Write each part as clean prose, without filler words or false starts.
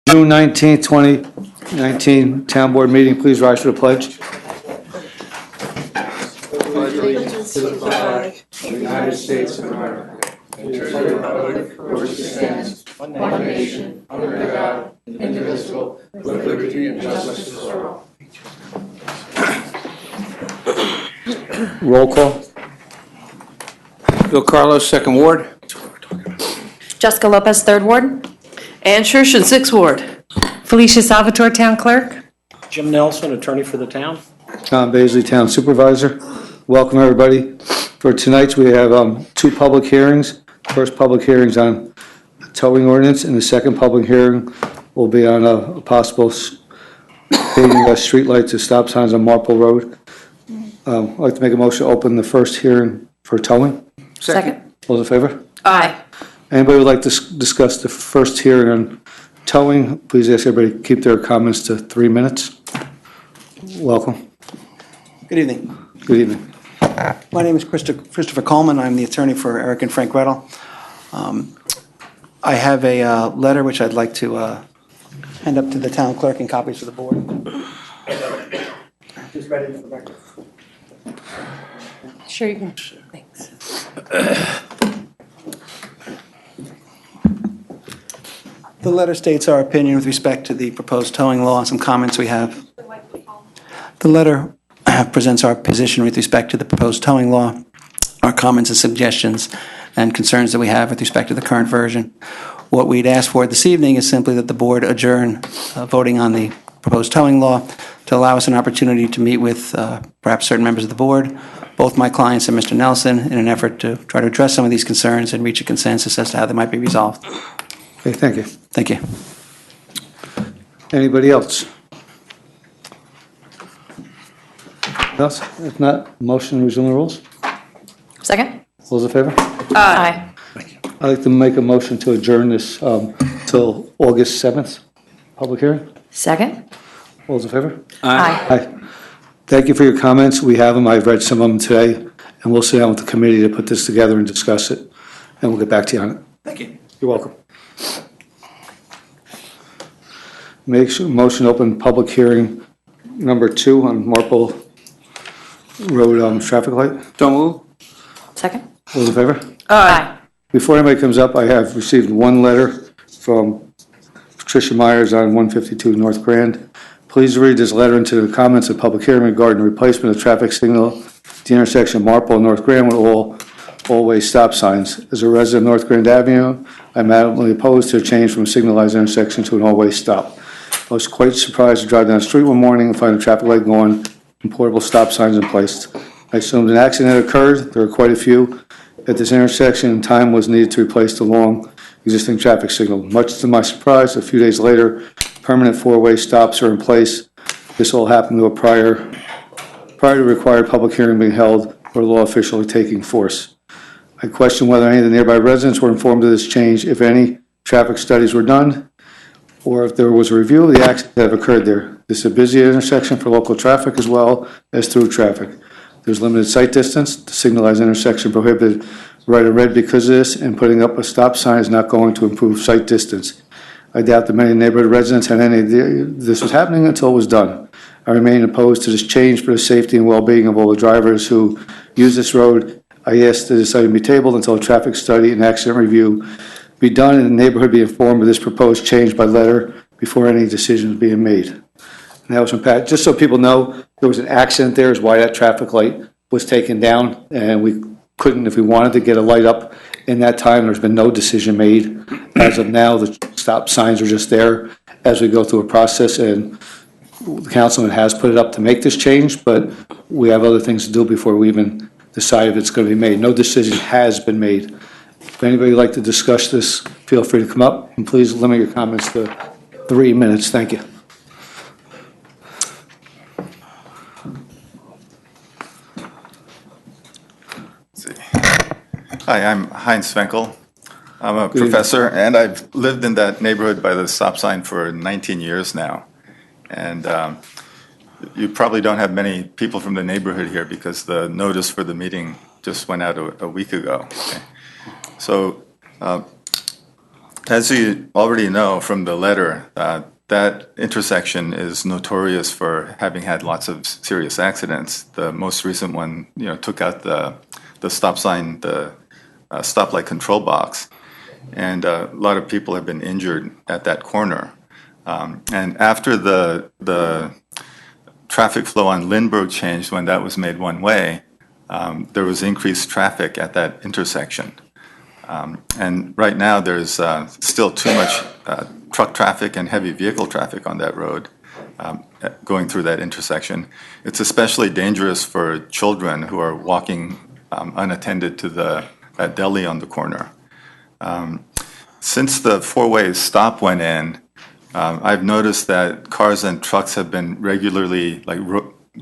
June 19th, 2019 Town Board meeting. Please rise for the pledge. Allegiance to the flag of the United States of America and to the republic for which it stands, one nation, under God, indivisible, with liberty and justice for all. Roll call. Bill Carlos, Second Ward. Jessica Lopez, Third Ward. Ann Schurshin, Sixth Ward. Felicia Salvatore, Town Clerk. Jim Nelson, attorney for the town. Tom Baisley, Town Supervisor. Welcome, everybody. For tonight's, we have two public hearings. First public hearing's on towing ordinance, and the second public hearing will be on a possible painting streetlights and stop signs on Marple Road. I'd like to make a motion to open the first hearing for towing. Second. Those in favor? Aye. Anybody would like to discuss the first hearing on towing? Please ask everybody to keep their comments to 3 minutes. Welcome. Good evening. Good evening. My name is Christopher Coleman. I'm the attorney for Eric and Frank Rettel. I have a letter which I'd like to hand up to the town clerk and copies for the board. Just ready for the record. Sure you can. Thanks. The letter states our opinion with respect to the proposed towing law and some comments we have. The letter presents our position with respect to the proposed towing law, our comments and suggestions and concerns that we have with respect to the current version. What we'd ask for this evening is simply that the board adjourn voting on the proposed towing law to allow us an opportunity to meet with perhaps certain members of the board, both my clients and Mr. Nelson, in an effort to try to address some of these concerns and reach a consensus as to how they might be resolved. Okay, thank you. Thank you. Anybody else? Else? If not, motion to resume the rules. Second. Those in favor? Aye. I'd like to make a motion to adjourn this till August 7th, public hearing. Second. All those in favor? Aye. Aye. Thank you for your comments. We have them. I've read some of them today, and we'll sit down with the committee to put this together and discuss it, and we'll get back to you on it. Thank you. You're welcome. Motion to open public hearing number 2 on Marple Road traffic light. Don't move. Second. All those in favor? Aye. Before anybody comes up, I have received one letter from Patricia Myers on 152 North Grand. Please read this letter into the comments of public hearing regarding the replacement of traffic signal at the intersection of Marple and North Grand with all-way stop signs. As a resident of North Grand Avenue, I'm adamantly opposed to a change from a signalized intersection to an all-way stop. I was quite surprised to drive down the street one morning and find a traffic light going and portable stop signs in place. I assumed an accident had occurred. There were quite a few at this intersection, and time was needed to replace the long existing traffic signal. Much to my surprise, a few days later, permanent four-way stops are in place. This all happened to a prior to required public hearing being held or law officially taking force. I question whether any of the nearby residents were informed of this change, if any traffic studies were done, or if there was a review of the accidents that have occurred there. This is a busy intersection for local traffic as well as through traffic. There's limited sight distance. The signalized intersection prohibited red and red because of this, and putting up a stop sign is not going to improve sight distance. I doubt that many neighborhood residents had any idea this was happening until it was done. I remain opposed to this change for the safety and well-being of all the drivers who use this road. I ask that this item be tabled until a traffic study and accident review be done and the neighborhood be informed of this proposed change by letter before any decisions being made. And that was from Pat. Just so people know, there was an accident there is why that traffic light was taken down, and we couldn't, if we wanted to, get a light up in that time. There's been no decision made. As of now, the stop signs are just there as we go through a process, and the councilman has put it up to make this change, but we have other things to do before we even decide if it's going to be made. No decision has been made. If anybody would like to discuss this, feel free to come up, and please limit your comments to 3 minutes. Thank you. Hi, I'm Heinz Svenkel. I'm a professor, and I've lived in that neighborhood by the stop sign for 19 years now. And you probably don't have many people from the neighborhood here because the notice for the meeting just went out a week ago. Okay. So As you already know from the letter, that intersection is notorious for having had lots of serious accidents. The most recent one, took out the stop sign, the stoplight control box, and a lot of people have been injured at that corner. And after the traffic flow on Lindbergh changed, when that was made one way, there was increased traffic at that intersection. And right now, there's still too much truck traffic and heavy vehicle traffic on that road going through that intersection. It's especially dangerous for children who are walking unattended to that deli on the corner. Since the four-way stop went in, I've noticed that cars and trucks have been regularly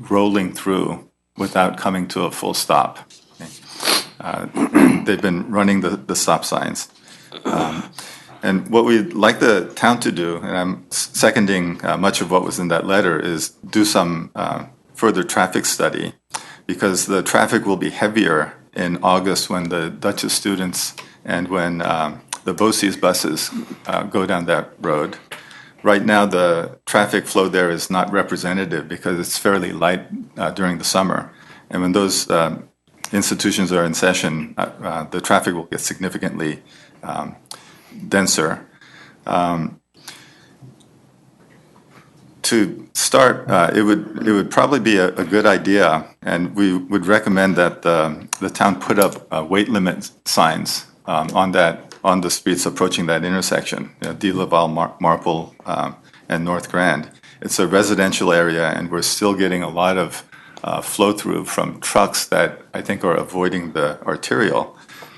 rolling through without coming to a full stop. They've been running the stop signs. And what we'd like the town to do, and I'm seconding much of what was in that letter, is do some further traffic study, because the traffic will be heavier in August when the Dutchess students and when the BOCES buses go down that road. Right now, the traffic flow there is not representative because it's fairly light during the summer. And when those institutions are in session, the traffic will get significantly denser. To start, it would probably be a good idea, and we would recommend that the town put up weight limit signs on the streets approaching that intersection, De Laval, Marple, and North Grand. It's a residential area, and we're still getting a lot of flow through from trucks that I think are avoiding the arterial,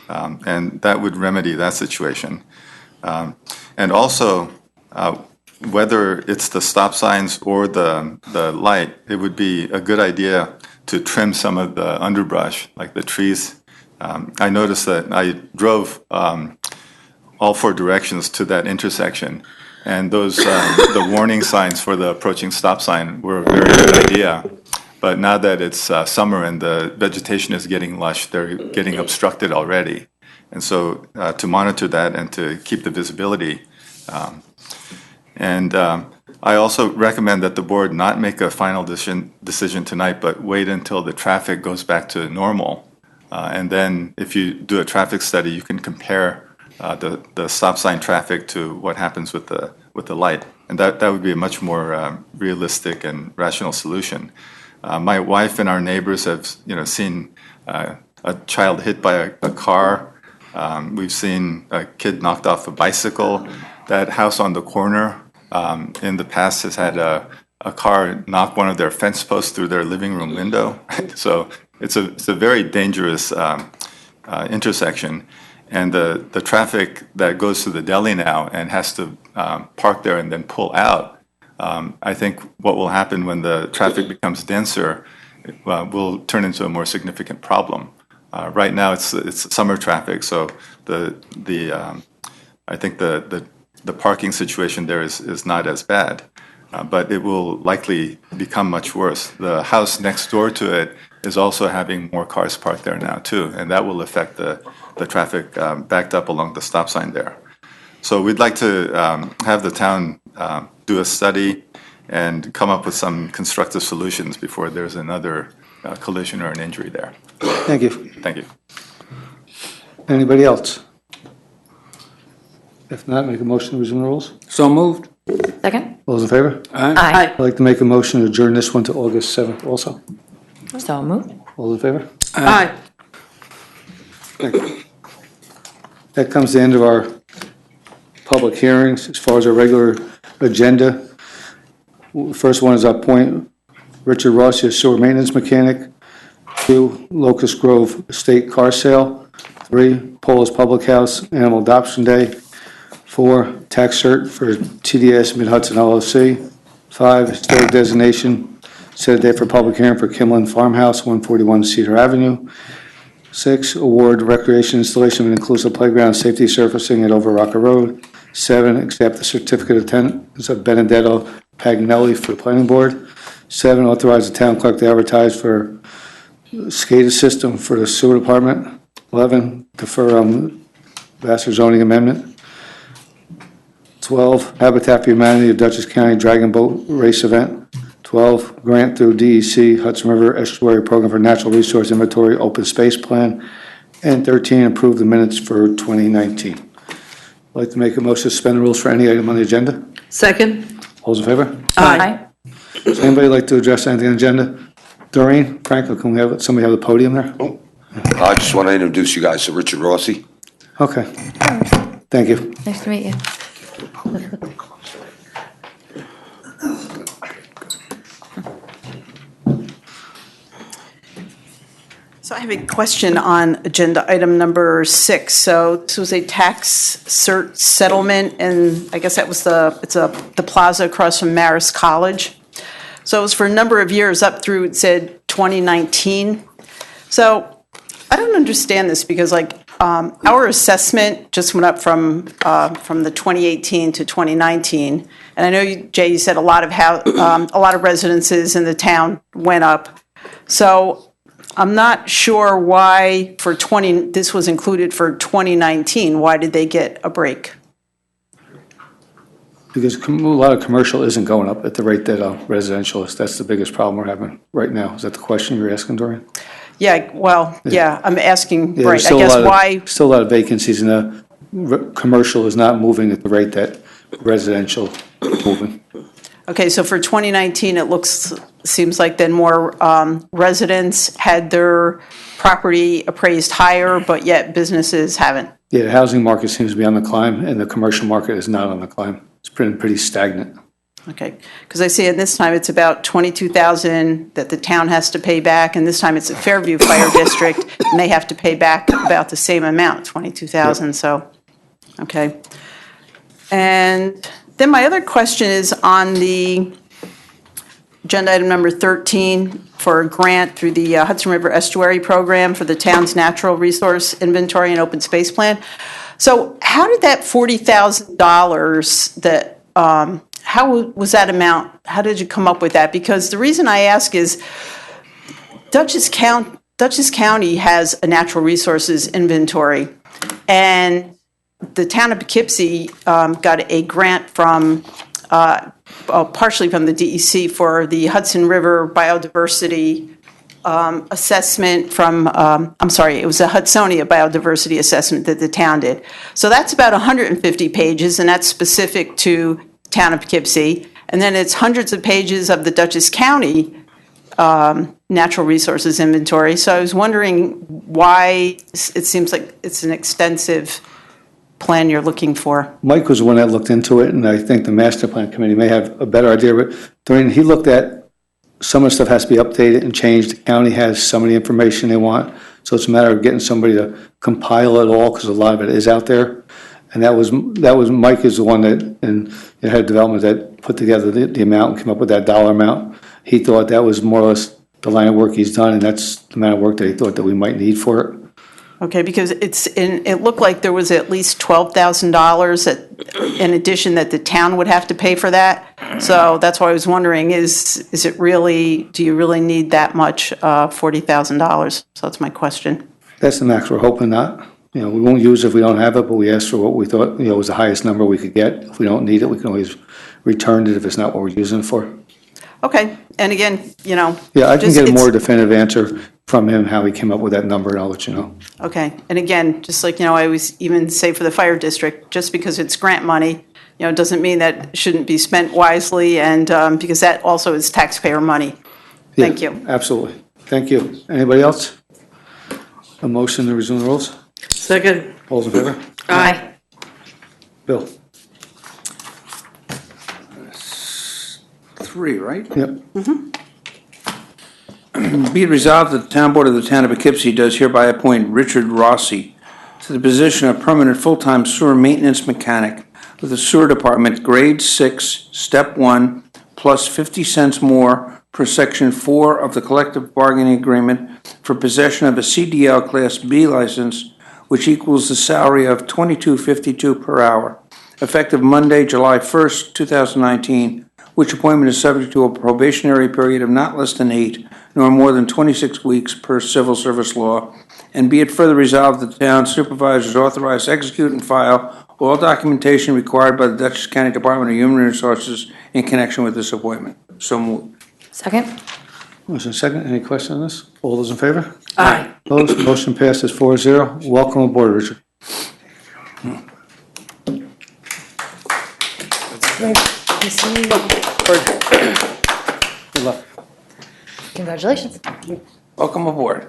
and that would remedy that situation. And also, whether it's the stop signs or the light, it would be a good idea to trim some of the underbrush, like the trees. I noticed that I drove all four directions to that intersection, and those the warning signs for the approaching stop sign were a very good idea. But now that it's summer and the vegetation is getting lush, they're getting obstructed already. And so to monitor that and to keep the visibility. I also recommend that the board not make a final decision tonight, but wait until the traffic goes back to normal. And then if you do a traffic study, you can compare the stop sign traffic to what happens with the light. And that would be a much more realistic and rational solution. My wife and our neighbors have seen a child hit by a car. We've seen a kid knocked off a bicycle. That house on the corner in the past has had a car knock one of their fence posts through their living room window. So it's a very dangerous intersection. And the traffic that goes to the deli now and has to park there and then pull out, I think what will happen when the traffic becomes denser will turn into a more significant problem. Right now, it's summer traffic, so I think the parking situation there is not as bad, but it will likely become much worse. The house next door to it is also having more cars parked there now too, and that will affect the traffic backed up along the stop sign there. So we'd like to have the town do a study and come up with some constructive solutions before there's another collision or an injury there. Thank you. Thank you. Anybody else? If not, make a motion to resume the rules. So moved. Second? All those in favor? Aye. I'd like to make a motion to adjourn this one to August 7th also. So moved. All those in favor? Aye. Thank you. That comes to the end of our public hearings. As far as our regular agenda, first one is appoint Richard Rossi as sewer maintenance mechanic. 2, Locust Grove Estate car sale. 3, Paula's Public House Animal Adoption Day. 4, tax cert for TDS Mid-Hudson LLC. 5, historic designation, set a date for public hearing for Kimlin Farmhouse, 141 Cedar Avenue. 6, award recreation installation of an inclusive playground safety surfacing at Over Rocker Road. 7, accept the certificate of attendance of Benedetto Paganelli for the planning board. 7, authorize the town clerk to advertise for SCADA system for the sewer department. 11, defer Vassar zoning amendment. 12, Habitat for Humanity of Dutchess County Dragon Boat Race Event. 12, grant through DEC Hudson River Estuary Program for Natural Resource Inventory Open Space Plan. And 13, approve the minutes for 2019. I'd like to make a motion to suspend the rules for any item on the agenda. Second. All those in favor? Aye. Does anybody like to address anything on the agenda? Doreen, Franklin, can we have, somebody have the podium there? I just want to introduce you guys to Richard Rossi. Okay. Thank you. Nice to meet you. So I have a question on agenda item number 6. So this was a tax cert settlement, and I guess that was the plaza across from Marist College. So it was for a number of years up through, it said 2019. So I don't understand this because our assessment just went up from the 2018 to 2019. And I know, Jay, you said a lot of residences in the town went up. So I'm not sure why this was included for 2019. Why did they get a break? Because a lot of commercial isn't going up at the rate that residential is. That's the biggest problem we're having right now. Is that the question you're asking, Doreen? Yeah, well, yeah, I'm asking, Yeah, right, there's I still a guess lot of- why, Still a lot of vacancies and commercial is not moving at the rate that residential is moving. okay, so for 2019, it seems like then more residents had their property appraised higher, but yet businesses haven't. Yeah, the housing market seems to be on the climb and the commercial market is not on the climb. It's been pretty stagnant. Okay, because I see at this time it's about $22,000 that the town has to pay back, and this time it's a Fairview Fire District, and they have to pay back about the same amount, $22,000, so, okay. And then my other question is on the agenda item number 13 for a grant through the Hudson River Estuary Program for the town's natural resource inventory and open space plan. So how did that $40,000 that, how was that amount, how did you come up with that? Because the reason I ask is Dutchess County has a natural resources inventory, and the town of Poughkeepsie got a grant from, partially from the DEC for the Hudson River biodiversity assessment from, it was a Hudsonia biodiversity assessment that the town did. So that's about 150 pages, and that's specific to town of Poughkeepsie. And then it's hundreds of pages of the Dutchess County natural resources inventory. So I was wondering why it seems like it's an extensive plan you're looking for. Mike was the one that looked into it, and I think the master plan committee may have a better idea. But Doreen, he looked at some of the stuff has to be updated and changed. The county has some of the information they want. So it's a matter of getting somebody to compile it all, because a lot of it is out there. And that was Mike is the one that, and the head of development, that put together the amount and came up with that dollar amount. He thought that was more or less the line of work he's done, and that's the amount of work that he thought that we might need for it. Okay, because it looked like there was at least $12,000 in addition that the town would have to pay for that. So that's why I was wondering, is it really, do you really need that much, $40,000? So that's my question. That's the max. We're hoping not. We won't use it if we don't have it, but we asked for what we thought, was the highest number we could get. If we don't need it, we can always return it if it's not what we're using it for. Okay, and again, Yeah, I can get a more definitive answer from him, how he came up with that number, and I'll let you know. Okay, and again, just like, I always even say for the fire district, just because it's grant money, doesn't mean that it shouldn't be spent wisely, and because that also is taxpayer money. Thank Yeah, you. Absolutely. Thank you. Anybody else? A motion to resume the rules? Second. All those in favor? Aye. Bill? 3, right? Yep. Be it resolved that the Town Board of the Town of Poughkeepsie does hereby appoint Richard Rossi to the position of permanent full-time sewer maintenance mechanic with the Sewer Department, grade 6, step 1, plus 50 cents more per section 4 of the collective bargaining agreement for possession of a CDL Class B license, which equals the salary of $22.52 per hour, effective Monday, July 1st, 2019, which appointment is subject to a probationary period of not less than 8 nor more than 26 weeks per civil service law. And be it further resolved that the town supervisor is authorized to execute and file all documentation required by the Dutchess County Department of Human Resources in connection with this appointment. So moved. Second? Motion second. Any question on this? All those in favor? Aye. Opposed? Motion passes 4-0. Welcome aboard, Richard. Good luck. Congratulations. Welcome aboard.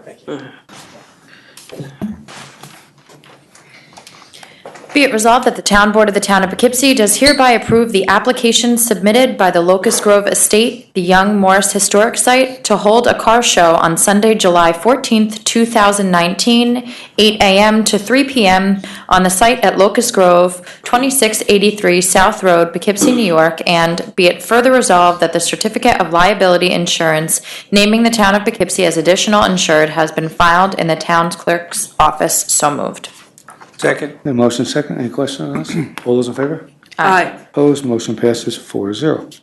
Be it resolved that the Town Board of the Town of Poughkeepsie does hereby approve the application submitted by the Locust Grove Estate, the Young Morris Historic Site, to hold a car show on Sunday, July 14th, 2019, 8 a.m. to 3 p.m. on the site at Locust Grove, 2683 South Road, Poughkeepsie, New York, and be it further resolved that the certificate of liability insurance naming the Town of Poughkeepsie as additional insured has been filed in the town clerk's office. So moved. Second. The motion second. Any question on this? All those in favor? Aye. Opposed? Motion passes 4-0.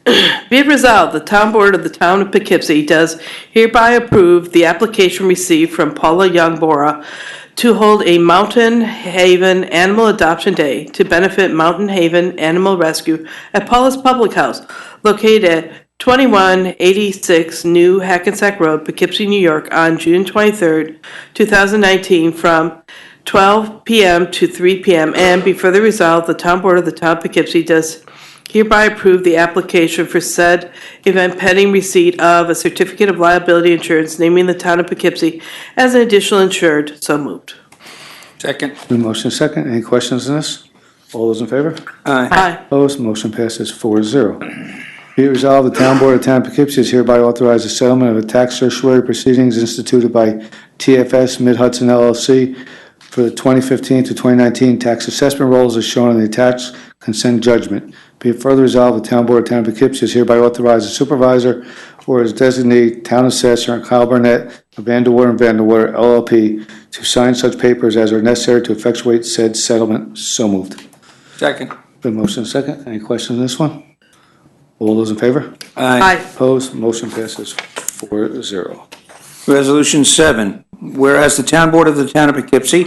Be it resolved, the Town Board of the Town of Poughkeepsie does hereby approve the application received from Paula Youngborough to hold a Mountain Haven Animal Adoption Day to benefit Mountain Haven Animal Rescue at Paula's Public House, located at 2186 New Hackensack Road, Poughkeepsie, New York, on June 23rd, 2019, from 12 p.m. to 3 p.m. And be further resolved, the Town Board of the Town of Poughkeepsie does hereby approve the application for said event pending receipt of a certificate of liability insurance naming the Town of Poughkeepsie as an additional insured. So moved. Second. The motion second. Any questions on this? All those in favor? Aye. Aye. Opposed? Motion passes 4-0. Be it resolved, the Town Board of the Town of Poughkeepsie is hereby authorized the settlement of a tax certiorari proceedings instituted by TFS Mid-Hudson LLC for the 2015 to 2019 tax assessment rolls as shown in the attached consent judgment. Be it further resolved, the Town Board of Town of Poughkeepsie is hereby authorized the supervisor or his designee, town assessor, and Kyle Burnett of Vanderwater and Vanderwater LLP to sign such papers as are necessary to effectuate said settlement. So moved. Second. The motion second. Any questions on this one? All those in favor? Aye. Opposed? Motion passes 4-0. Resolution 7, whereas the Town Board of the Town of Poughkeepsie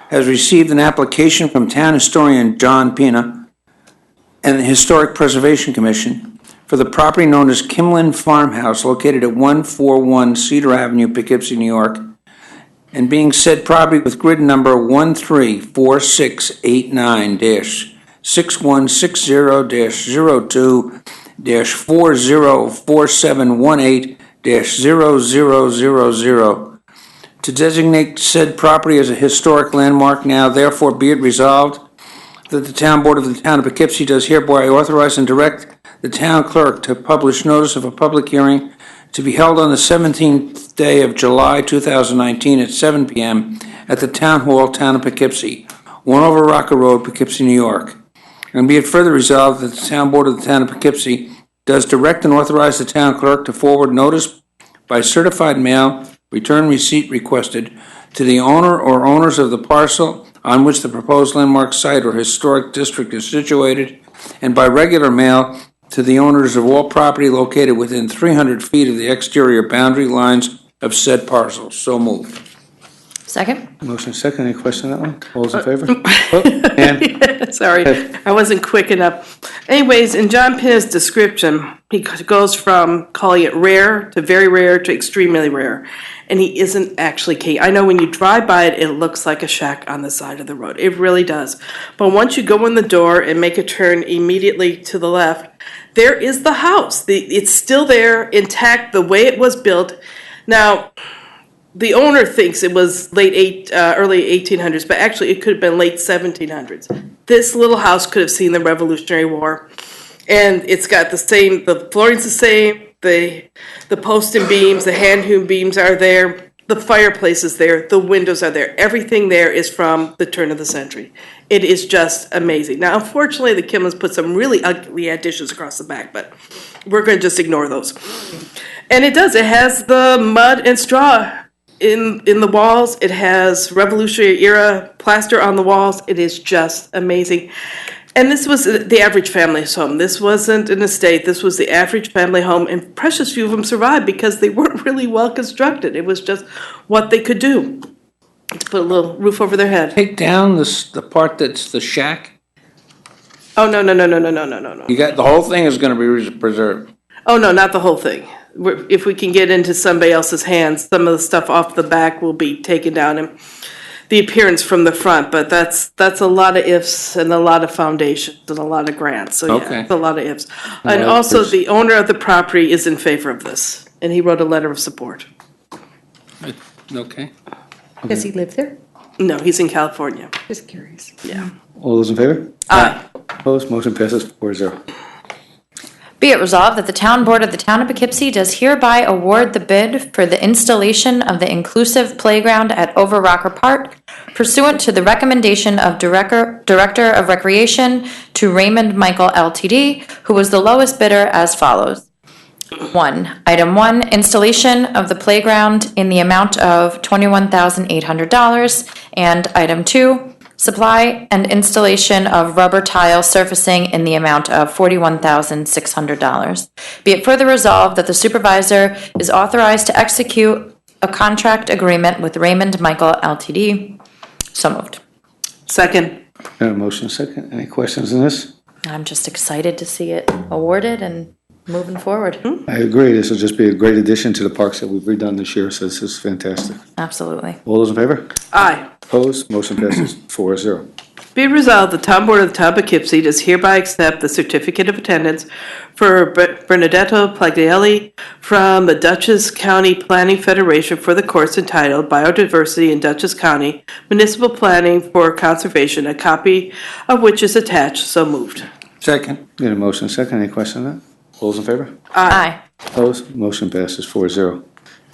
has received an application from Town Historian John Pina and the Historic Preservation Commission for the property known as Kimlin Farmhouse located at 141 Cedar Avenue, Poughkeepsie, New York, and being said property with grid number 134689-6160-02-404718-0000 to designate said property as a historic landmark. Now therefore be it resolved that the Town Board of the Town of Poughkeepsie does hereby authorize and direct the town clerk to publish notice of a public hearing to be held on the 17th day of July 2019 at 7 p.m. at the Town Hall, Town of Poughkeepsie, 1 over Rocker Road, Poughkeepsie, New York. And be it further resolved that the Town Board of the Town of Poughkeepsie does direct and authorize the town clerk to forward notice by certified mail, return receipt requested, to the owner or owners of the parcel on which the proposed landmark site or historic district is situated, and by regular mail to the owners of all property located within 300 feet of the exterior boundary lines of said parcels. So moved. Second? Motion second. Any question on that one? All those in favor? Ann? Sorry, I wasn't quick enough. Anyways, in John Pina's description, he goes from calling it rare to very rare to extremely rare. And he isn't actually king. I know when you drive by it, it looks like a shack on the side of the road. It really does. But once you go in the door and make a turn immediately to the left, there is the house. It's still there, intact, the way it was built. Now, the owner thinks it was early 1800s, but actually it could have been late 1700s. This little house could have seen the Revolutionary War. And it's got the flooring's the same, the post and beams, the hand-hewn beams are there, the fireplace is there, the windows are there. Everything there is from the turn of the century. It is just amazing. Now, unfortunately, the Kimlins put some really ugly additions across the back, but we're going to just ignore those. And it does. It has the mud and straw in the walls. It has Revolutionary era plaster on the walls. It is just amazing. And this was the average family's home. This wasn't an estate. This was the average family home, and precious few of them survived because they weren't really well constructed. It was just what they could do to put a little roof over their head. Take down the part that's the shack. Oh, no, no, no, no, no, no, no, no, no. You got, the whole thing is gonna be preserved. Oh, no, not the whole thing. If we can get into somebody else's hands, some of the stuff off the back will be taken down and the appearance from the front, but that's a lot of ifs and a lot of foundations and a lot of grants, so Okay. yeah, it's a lot of ifs. And also, the owner of the property is in favor of this, and he wrote a letter of support. Okay. Does he live there? No, he's in California, Just curious. yeah. All those in favor? Aye. Opposed? Motion passes 4-0. Be it resolved that the Town Board of the Town of Poughkeepsie does hereby award the bid for the installation of the inclusive playground at Over Rocker Park pursuant to the recommendation of Director of Recreation to Raymond Michael Ltd., who was the lowest bidder as follows. 1. Item 1, installation of the playground in the amount of $21,800. And item 2, supply and installation of rubber tile surfacing in the amount of $41,600. Be it further resolved that the supervisor is authorized to execute a contract agreement with Raymond Michael Ltd. So moved. Second, Motion second. Any questions on this? I'm just excited to see it awarded and moving forward. I agree. This will just be a great addition to the parks that we've redone this year, so this is fantastic. Absolutely. All those in favor? aye. Opposed? Motion passes 4-0. Be it resolved, the Town Board of the Town of Poughkeepsie does hereby accept the certificate of attendance for Bernadetto Plaglielli from the Dutchess County Planning Federation for the course entitled Biodiversity in Dutchess County, Municipal Planning for Conservation, a copy of which is attached. So moved. Second. Need a motion second. Any question on that? All those in favor? Aye. Opposed? Motion passes 4-0.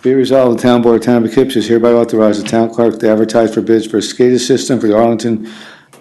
Be it resolved, the Town Board of Town of Poughkeepsie is hereby authorize the town clerk to advertise for bids for a SCADA system for the Arlington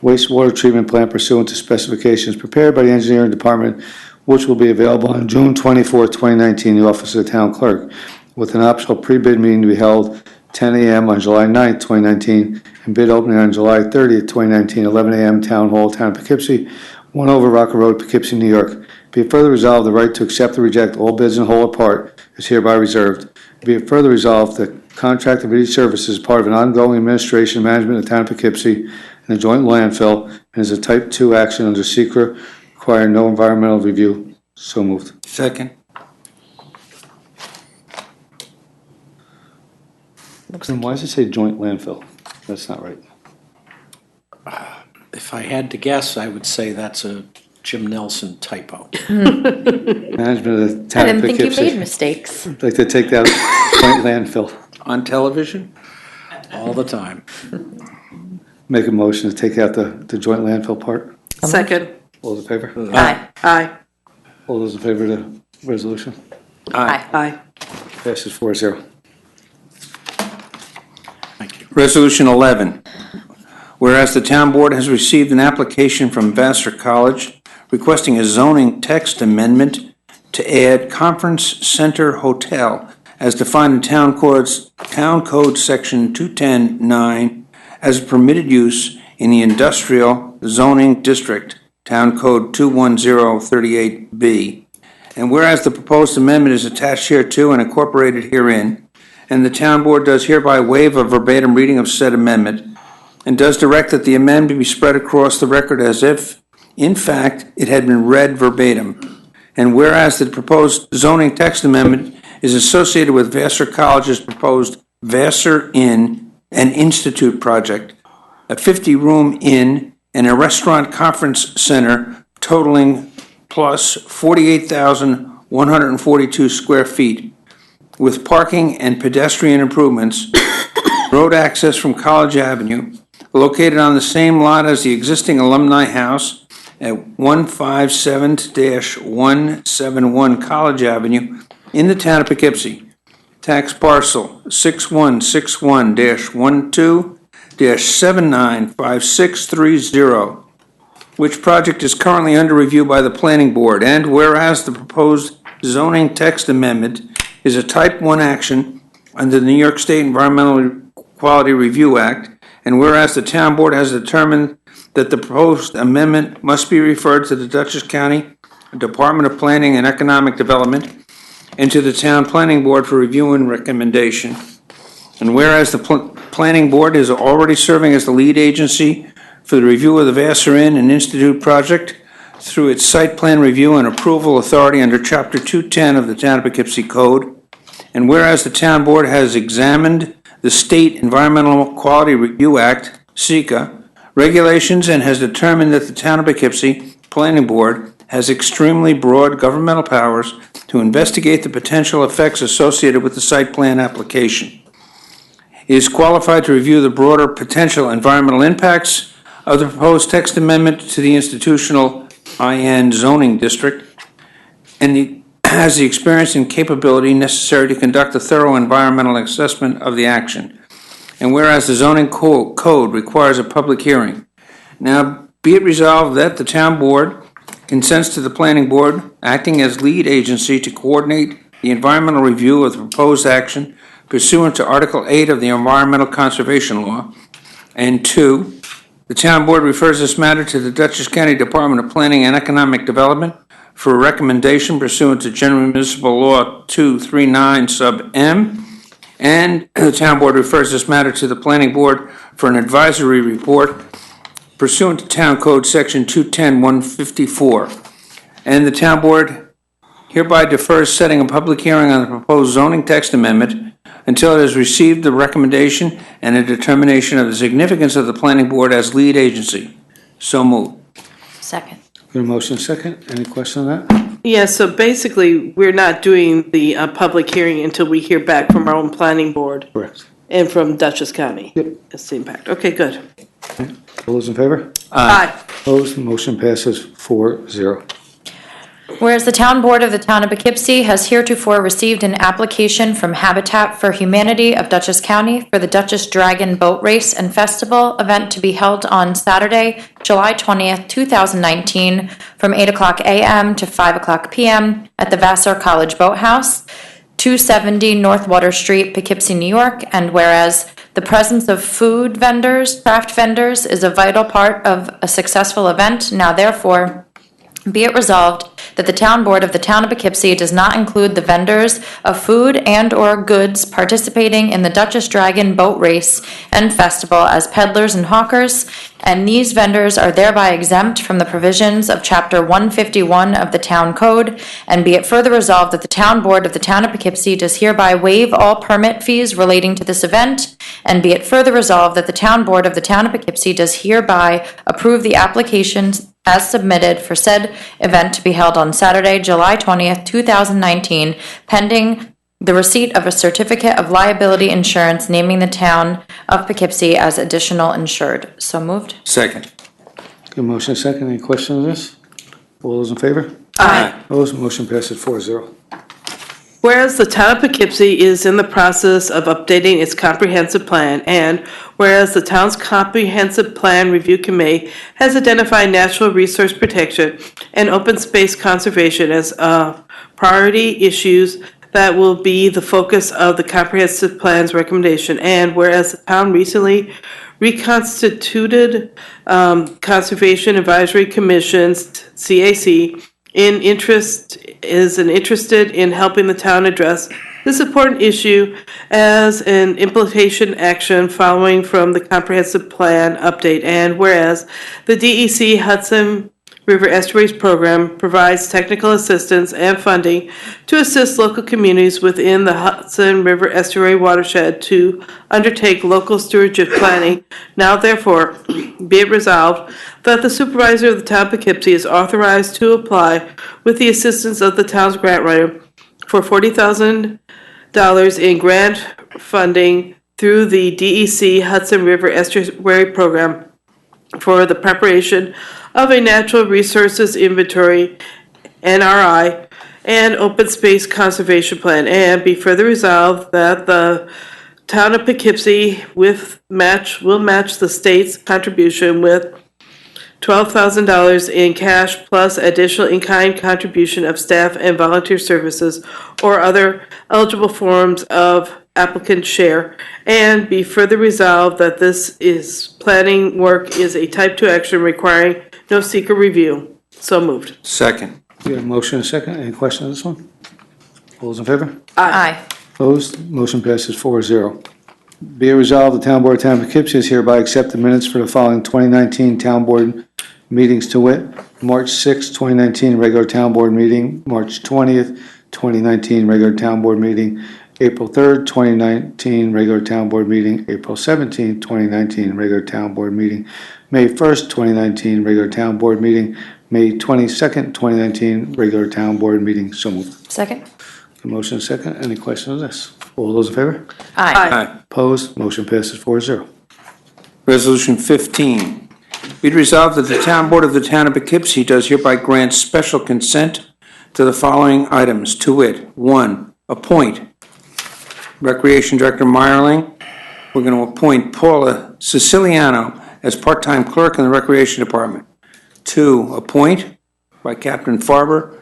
wastewater treatment plant pursuant to specifications prepared by the engineering department, which will be available on June 24, 2019, in the office of the town clerk, with an optional pre-bid meeting to be held 10 a.m. on July 9, 2019, and bid opening on July 30, 2019, 11 a.m., Town Hall, Town of Poughkeepsie, 1 over Rocker Road, Poughkeepsie, New York. Be it further resolved, the right to accept or reject all bids in whole or part is hereby reserved. Be it further resolved, the contract of each service is part of an ongoing administration and management of the town of Poughkeepsie and a joint landfill, and is a type 2 action under SECRA, requiring no environmental review. So moved. Second. And why does it say joint landfill? That's not right. If I had to guess, I would say that's a Jim Nelson typo. Management of the I town of didn't think you made Poughkeepsie. mistakes. I'd like to take that joint landfill. On television? All the time. Make a motion to take out the joint landfill part. Second, All those in favor? Aye. aye. All those in favor of the resolution? Aye. Aye. Passes 4-0. Thank you. Resolution 11. Whereas the town board has received an application from Vassar College requesting a zoning text amendment to add Conference Center Hotel as defined in Town Code Section 210-9 as a permitted use in the industrial zoning district, Town Code 21038B. And whereas the proposed amendment is attached hereto and incorporated herein, and the town board does hereby waive a verbatim reading of said amendment, and does direct that the amendment be spread across the record as if, in fact, it had been read verbatim. And whereas the proposed zoning text amendment is associated with Vassar College's proposed Vassar Inn and Institute project, a 50-room inn and a restaurant conference center totaling plus 48,142 square feet, with parking and pedestrian improvements, road access from College Avenue, located on the same lot as the existing alumni house at 157-171 College Avenue in the town of Poughkeepsie. Tax parcel 6161-12-795630, which project is currently under review by the planning board. And whereas the proposed zoning text amendment is a type 1 action under the New York State Environmental Quality Review Act, and whereas the town board has determined that the proposed amendment must be referred to the Dutchess County Department of Planning and Economic Development and to the Town Planning Board for review and recommendation. And whereas the Planning Board is already serving as the lead agency for the review of the Vassar Inn and Institute project through its site plan review and approval authority under Chapter 210 of the Town of Poughkeepsie Code, and whereas the Town Board has examined the State Environmental Quality Review Act, SEQA, regulations and has determined that the Town of Poughkeepsie Planning Board has extremely broad governmental powers to investigate the potential effects associated with the site plan application. It is qualified to review the broader potential environmental impacts of the proposed text amendment to the institutional IN zoning district, and has the experience and capability necessary to conduct a thorough environmental assessment of the action. And whereas the zoning code requires a public hearing, now be it resolved that the Town Board consents to the Planning Board acting as lead agency to coordinate the environmental review of the proposed action pursuant to Article 8 of the Environmental Conservation Law. And 2, the Town Board refers this matter to the Dutchess County Department of Planning and Economic Development for a recommendation pursuant to General Municipal Law 239 sub M. And the Town Board refers this matter to the Planning Board for an advisory report pursuant to Town Code Section 210-154. And the Town Board hereby defers setting a public hearing on the proposed zoning text amendment until it has received the recommendation and a determination of the significance of the Planning Board as lead agency. So moved. Second. Got a motion second? Any question on that? Yeah, so basically, we're not doing the public hearing until we hear back from our own planning board Correct. and from Dutchess County. Yep. That's the impact. Okay, good. All those in favor? Aye. Opposed? Motion passes 4-0. Whereas the Town Board of the Town of Poughkeepsie has heretofore received an application from Habitat for Humanity of Dutchess County for the Dutchess Dragon Boat Race and Festival event to be held on Saturday, July 20th, 2019, from 8 o'clock a.m. to 5 o'clock p.m. at the Vassar College Boathouse, 270 North Water Street, Poughkeepsie, New York. And whereas the presence of food vendors, craft vendors, is a vital part of a successful event, now therefore be it resolved that the Town Board of the Town of Poughkeepsie does not include the vendors of food and/or goods participating in the Dutchess Dragon Boat Race and Festival as peddlers and hawkers, and these vendors are thereby exempt from the provisions of Chapter 151 of the Town Code, and be it further resolved that the Town Board of the Town of Poughkeepsie does hereby waive all permit fees relating to this event, and be it further resolved that the Town Board of the Town of Poughkeepsie does hereby approve the applications as submitted for said event to be held on Saturday, July 20th, 2019, pending the receipt of a certificate of liability insurance naming the Town of Poughkeepsie as additional insured. So moved. Second. Good motion second. Any question on this? All those in favor? Aye. Opposed? Motion passes 4-0. Whereas the Town of Poughkeepsie is in the process of updating its comprehensive plan, and whereas the town's comprehensive plan review committee has identified natural resource protection and open space conservation as priority issues that will be the focus of the comprehensive plan's recommendation, and whereas the town recently reconstituted Conservation Advisory Commissions, CAC, interested in helping the town address this important issue as an implementation action following from the comprehensive plan update. And whereas the DEC Hudson River Estuaries Program provides technical assistance and funding to assist local communities within the Hudson River Estuary watershed to undertake local stewardship planning. Now therefore, be it resolved that the supervisor of the Town of Poughkeepsie is authorized to apply with the assistance of the town's grant writer for $40,000 in grant funding through the DEC Hudson River Estuary Program for the preparation of a natural resources inventory, NRI, and open space conservation plan. And be further resolved that the Town of Poughkeepsie will match the state's contribution with $12,000 in cash plus additional in-kind contribution of staff and volunteer services or other eligible forms of applicant share, and be further resolved that this is planning work is a type 2 action requiring no seeker review. So moved. Second. We have a motion and a second. Any questions on this one? All those in favor? Aye. Opposed? Motion passes 4-0. Be it resolved, the Town Board of Town of Poughkeepsie is hereby accept the minutes for the following 2019 Town Board meetings to wit: March 6, 2019, regular Town Board meeting; March 20th, 2019, regular Town Board meeting; April 3rd, 2019, regular Town Board meeting; April 17th, 2019, regular Town Board meeting; May 1st, 2019, regular Town Board meeting; May 22nd, 2019, regular Town Board meeting. So moved. Second? A motion and a second. Any questions on this? All those in favor? Aye. Opposed? Motion passes 4-0. Resolution 15. Be it resolved that the Town Board of the Town of Poughkeepsie does hereby grant special consent to the following items, to wit: 1, appoint Recreation Director Meyerling. We're going to appoint Paula Siciliano as part-time clerk in the Recreation Department. 2, appoint, by Captain Farber,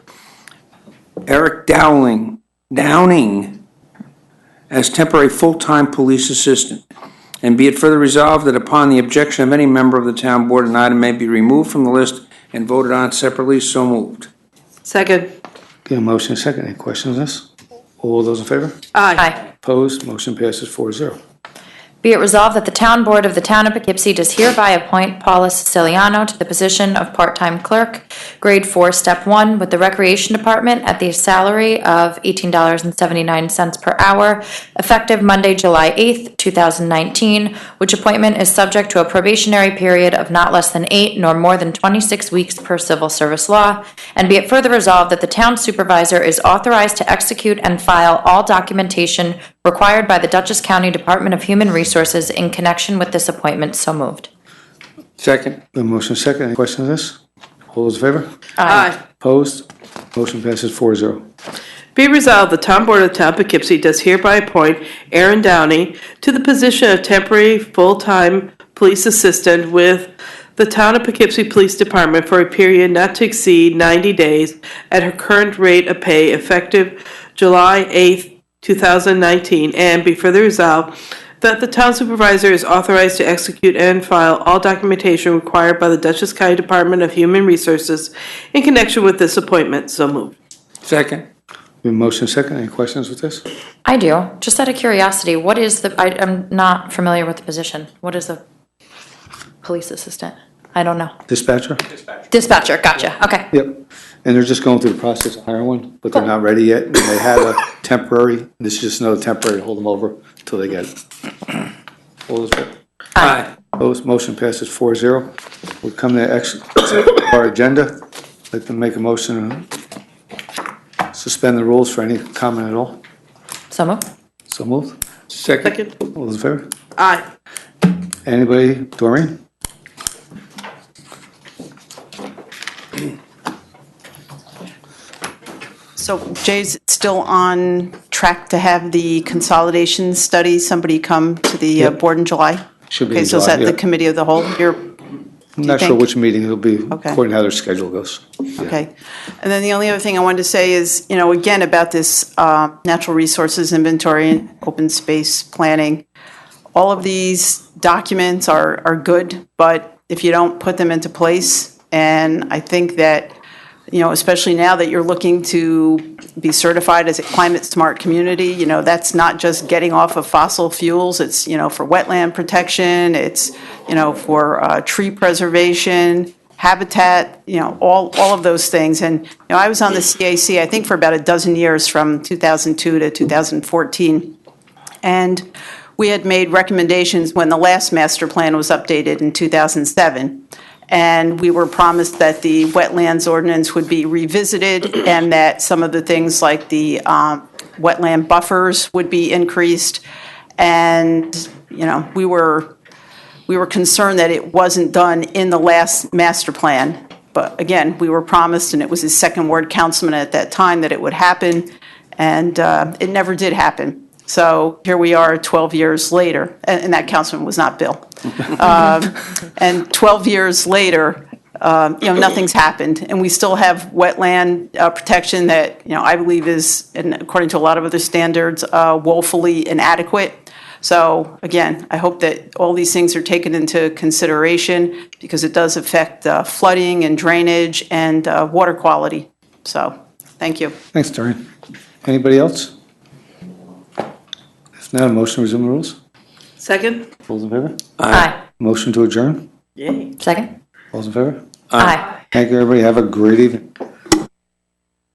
Eric Downing as temporary full-time police assistant. And be it further resolved that upon the objection of any member of the town board, an item may be removed from the list and voted on separately. So moved. Second. Okay, a motion and a second. Any questions on this? All those in favor? Aye. Opposed? Motion passes 4-0. Be it resolved that the Town Board of the Town of Poughkeepsie does hereby appoint Paula Siciliano to the position of part-time clerk, grade 4, step 1, with the Recreation Department at the salary of $18.79 per hour, effective Monday, July 8th, 2019, which appointment is subject to a probationary period of not less than 8 nor more than 26 weeks per civil service law. And be it further resolved that the town supervisor is authorized to execute and file all documentation required by the Dutchess County Department of Human Resources in connection with this appointment. So moved. Second. A motion and a second. Any questions on this? All those in favor? Aye. Opposed? Motion passes 4-0. Be resolved, the Town Board of the Town of Poughkeepsie does hereby appoint Aaron Downey to the position of temporary full-time police assistant with the Town of Poughkeepsie Police Department for a period not to exceed 90 days at her current rate of pay effective July 8th, 2019, and be further resolved that the town supervisor is authorized to execute and file all documentation required by the Dutchess County Department of Human Resources in connection with this appointment. So moved. Second. We have a motion and a second. Any questions with this? I do. Just out of curiosity, what is I'm not familiar with the position. What is the police assistant? I don't know. Dispatcher? Dispatcher, gotcha. Okay. Yep. And they're just going through the process of hiring one, but they're not ready yet. And they have a temporary, this is just another temporary, hold them over until they get it. All those in favor? Aye. Opposed? Motion passes 4-0. We'll come to our agenda. I'd like to make a motion to suspend the rules for any comment at all. So moved. So moved. Second. Second. All those in favor? Aye. Anybody? Doreen? So Jay's still on track to have the consolidation study, somebody come to the Yep. board in July? Should be Okay, in so is July, that the yeah. committee of the whole? I'm not sure think? which meeting it'll be, Okay. according to how their schedule goes. Okay. And then the only other thing I wanted to say is, again, about this natural resources inventory and open space planning. All of these documents are good, but if you don't put them into place, and I think that, especially now that you're looking to be certified as a climate smart community, that's not just getting off of fossil fuels. It's, for wetland protection, it's, for tree preservation, habitat, all of those things. And, I was on the CAC, I think, for about a dozen years from 2002 to 2014. And we had made recommendations when the last master plan was updated in 2007. And we were promised that the wetlands ordinance would be revisited and that some of the things like the wetland buffers would be increased. And, we were concerned that it wasn't done in the last master plan. But again, we were promised, and it was his second ward councilman at that time, that it would happen. And it never did happen. So here we are 12 years later, and that councilman was not Bill. And 12 years later, nothing's happened. And we still have wetland protection that, I believe is, and according to a lot of other standards, woefully inadequate. So again, I hope that all these things are taken into consideration because it does affect flooding and drainage and water quality. So, thank you. Thanks, Doreen. Anybody else? If not, a motion to resume the rules? Second? All those in favor? Aye. Motion to adjourn? Yay. Second? All those in favor? Aye. Thank you, everybody. Have a great evening.